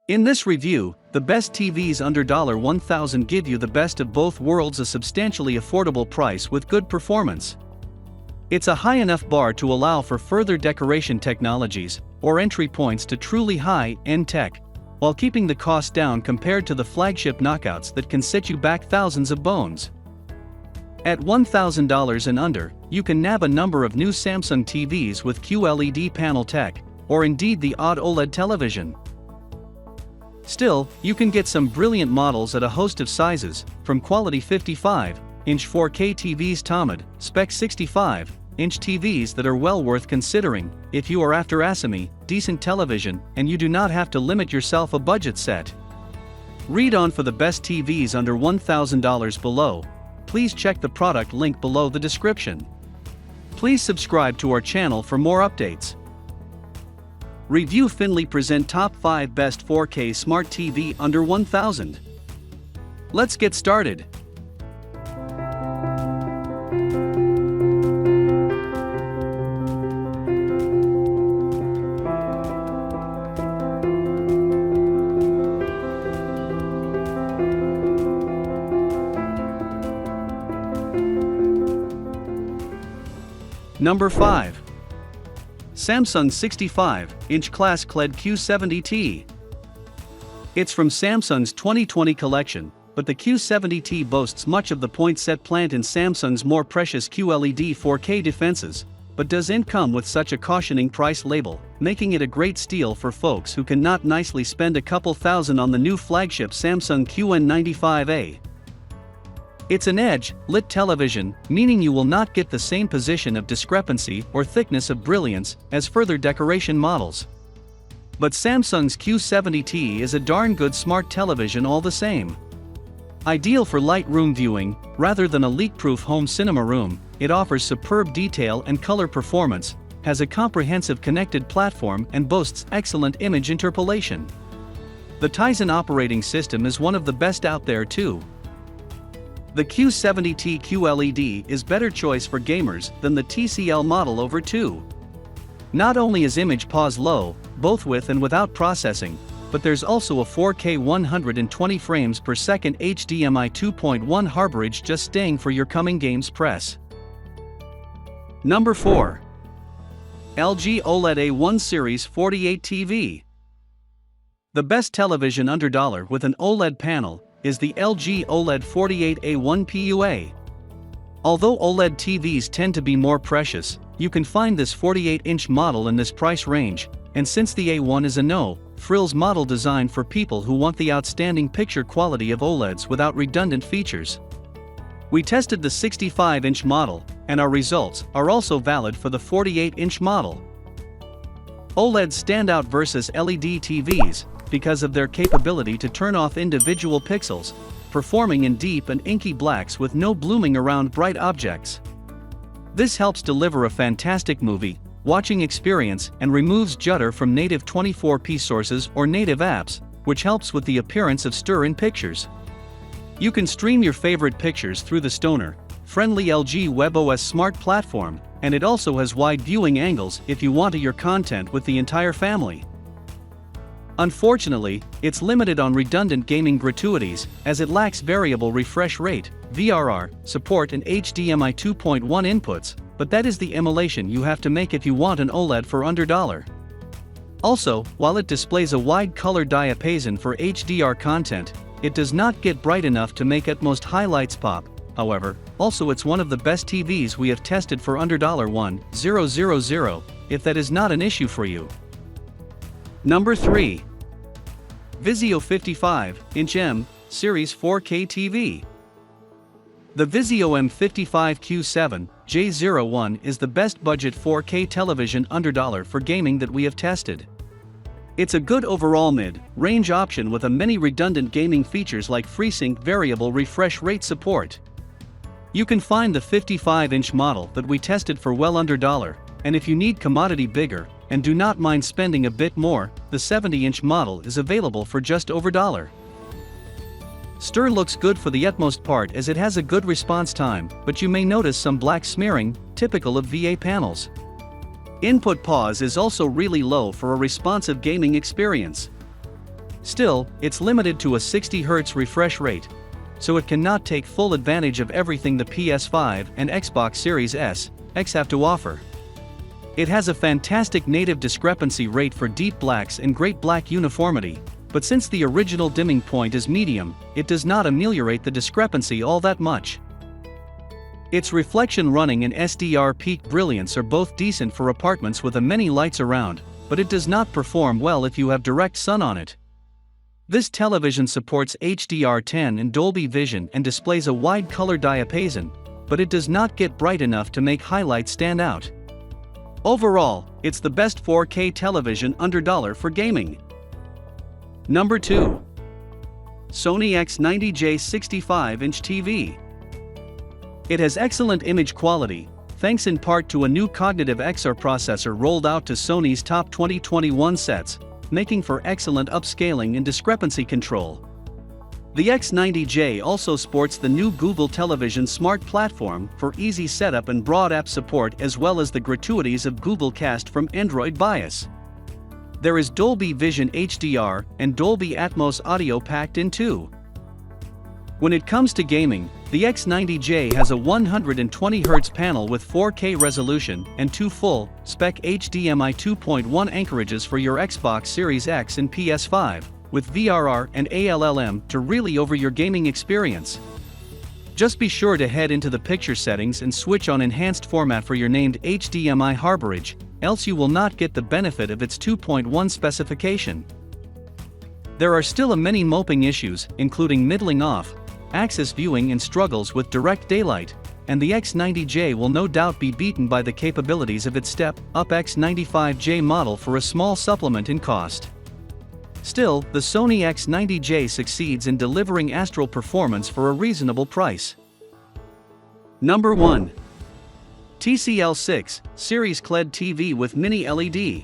In this review, the best TVs under $1,000 give you the best of both worlds, a substantially affordable price with good performance. It's a high enough bar to allow for further decoration technologies, or entry points to truly high-end tech, while keeping the cost down compared to the flagship knockouts that can set you back thousands of bones. At $1,000 and under, you can nab a number of new Samsung TVs with QLED panel tech, or indeed the odd OLED television. Still, you can get some brilliant models at a host of sizes, from quality 55-inch 4K TVs to mid-spec 65-inch TVs that are well worth considering if you are after ASME, decent television, and you do not have to limit yourself a budget set. Read on for the best TVs under $1,000 below. Please check the product link below the description. Please subscribe to our channel for more updates. Reviewfindly present top 5 best 4K smart TV under $1,000. Let's get started. Number 5. Samsung 65-inch Class QLED Q70T. It's from Samsung's 2020 collection, but the Q70T boasts much of the point set plant in Samsung's more precious QLED 4K defenses, but doesn't come with such a cautioning price label, making it a great steal for folks who cannot nicely spend a couple thousand on the new flagship Samsung N95A. It's an edge-lit television, meaning you will not get the same position of discrepancy or thickness of brilliance as further decoration models. But Samsung's Q70T is a darn good smart television all the same. Ideal for light room viewing, rather than a leak-proof home cinema room, it offers superb detail and color performance, has a comprehensive connected platform and boasts excellent image interpolation. The Tizen operating system is one of the best out there too. The Q70T QLED is better choice for gamers than the TCL model over 2. Not only is image pause low, both with and without processing, but there's also a 4K 120 frames per second HDMI 2.1 harborage just staying for your coming games press. Number 4. LG OLED A1 Series 48 TV. The best television under $1 with an OLED panel is the LG OLED 48A1 PUA. Although OLED TVs tend to be more precious, you can find this 48-inch model in this price range, and since the A1 is a no-frills model designed for people who want the outstanding picture quality of OLEDs without redundant features. We tested the 65-inch model, and our results are also valid for the 48-inch model. OLEDs stand out versus LED TVs because of their capability to turn off individual pixels, performing in deep and inky blacks with no blooming around bright objects. This helps deliver a fantastic movie watching experience and removes judder from native 24p sources or native apps, which helps with the appearance of stir in pictures. You can stream your favorite pictures through the stoner-friendly LG WebOS smart platform, and it also has wide viewing angles if you want to your content with the entire family. Unfortunately, it's limited on redundant gaming gratuities, as it lacks variable refresh rate, VRR, support and HDMI 2.1 inputs, but that is the emulation you have to make if you want an OLED for under $1. Also, while it displays a wide color diapason for HDR content, it does not get bright enough to make utmost highlights pop. However, also it's one of the best TVs we have tested for under $1,000, if that is not an issue for you. Number 3. Vizio 55-inch M Series 4K TV. The Vizio M55Q7J01 is the best budget 4K television under $1 for gaming that we have tested. It's a good overall mid-range option with a many redundant gaming features like FreeSync variable refresh rate support. You can find the 55-inch model that we tested for well under $1, and if you need commodity bigger, and do not mind spending a bit more, the 70-inch model is available for just over $1. Stir looks good for the utmost part as it has a good response time, but you may notice some black smearing, typical of VA panels. Input pause is also really low for a responsive gaming experience. Still, it's limited to a 60Hz refresh rate, so it cannot take full advantage of everything the PS5 and Xbox Series S, X have to offer. It has a fantastic native discrepancy rate for deep blacks and great black uniformity, but since the original dimming point is medium, it does not ameliorate the discrepancy all that much. Its reflection running and SDR peak brilliance are both decent for apartments with many lights around, but it does not perform well if you have direct sun on it. This television supports HDR10 and Dolby Vision and displays a wide color diapason, but it does not get bright enough to make highlights stand out. Overall, it's the best 4K television under $1 for gaming. Number 2. Sony X90J 65-inch TV. It has excellent image quality, thanks in part to a new cognitive XR processor rolled out to Sony's top 2021 sets, making for excellent upscaling and discrepancy control. The X90J also sports the new Google Television Smart Platform for easy setup and broad app support, as well as the gratuities of Google Cast from Android BIOS. There is Dolby Vision HDR and Dolby Atmos audio packed in too. When it comes to gaming, the X90J has a 120Hz panel with 4K resolution and two full-spec HDMI 2.1 anchorages for your Xbox Series X and PS5, with VRR and ALLM to really over your gaming experience. Just be sure to head into the picture settings and switch on enhanced format for your named HDMI harborage, else you will not get the benefit of its 2.1 specification. There are still many moping issues, including middling off, axis viewing and struggles with direct daylight, and the X90J will no doubt be beaten by the capabilities of its step-up X95J model for a small supplement in cost. Still, the Sony X90J succeeds in delivering astral performance for a reasonable price. Number 1. TCL 6 Series QLED TV with Mini LED.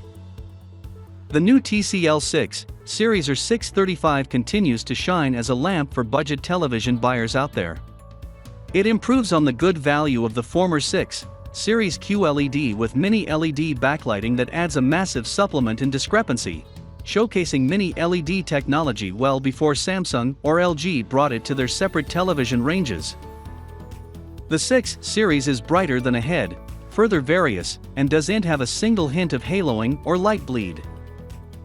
The new TCL 6 Series or 635 continues to shine as a lamp for budget television buyers out there. It improves on the good value of the former 6 Series QLED with Mini LED backlighting that adds a massive supplement in discrepancy, showcasing Mini LED technology well before Samsung or LG brought it to their separate television ranges. The 6 Series is brighter than ahead, further various, and doesn't have a single hint of haloing or light bleed.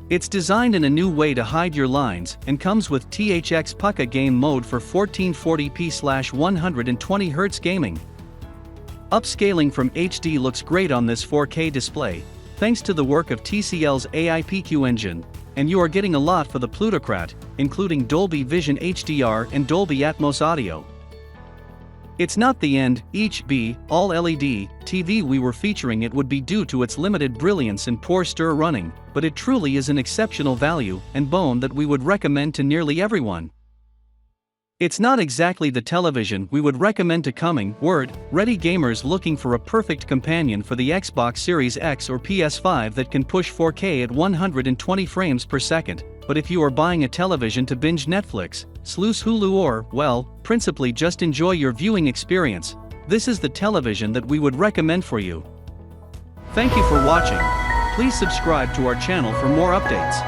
It's designed in a new way to hide your lines and comes with THX Pucca game mode for 1440p/120Hz gaming. Upscaling from HD looks great on this 4K display, thanks to the work of TCL's AIPQ engine, and you are getting a lot for the plutocrat, including Dolby Vision HDR and Dolby Atmos audio. It's not the end, each be all LED TV we were featuring it would be due to its limited brilliance and poor stir running, but it truly is an exceptional value and bone that we would recommend to nearly everyone. It's not exactly the television we would recommend to ready gamers looking for a perfect companion for the Xbox Series X or PS5 that can push 4K at 120 frames per second, but if you are buying a television to binge Netflix, sleuth Hulu or, well, principally just enjoy your viewing experience, this is the television that we would recommend for you. Thank you for watching. Please subscribe to our channel for more updates.